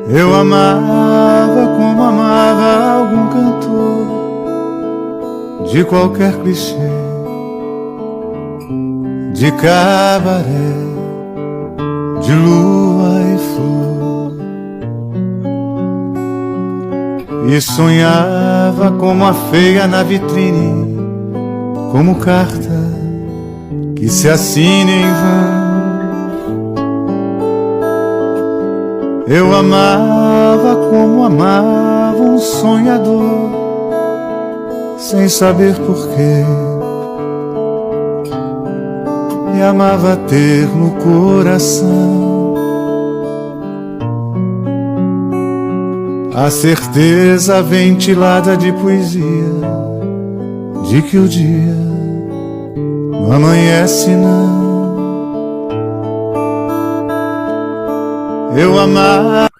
Eu amava como amava algum cantor de qualquer clichê, de cabaré, de lua e flor. E sonhava como a feia na vitrine, como carta que se assina em vão. Eu amava como amava um sonhador, sem saber porquê, e amava ter no coração a certeza ventilada de poesia de que o dia não amanhece não. Eu amava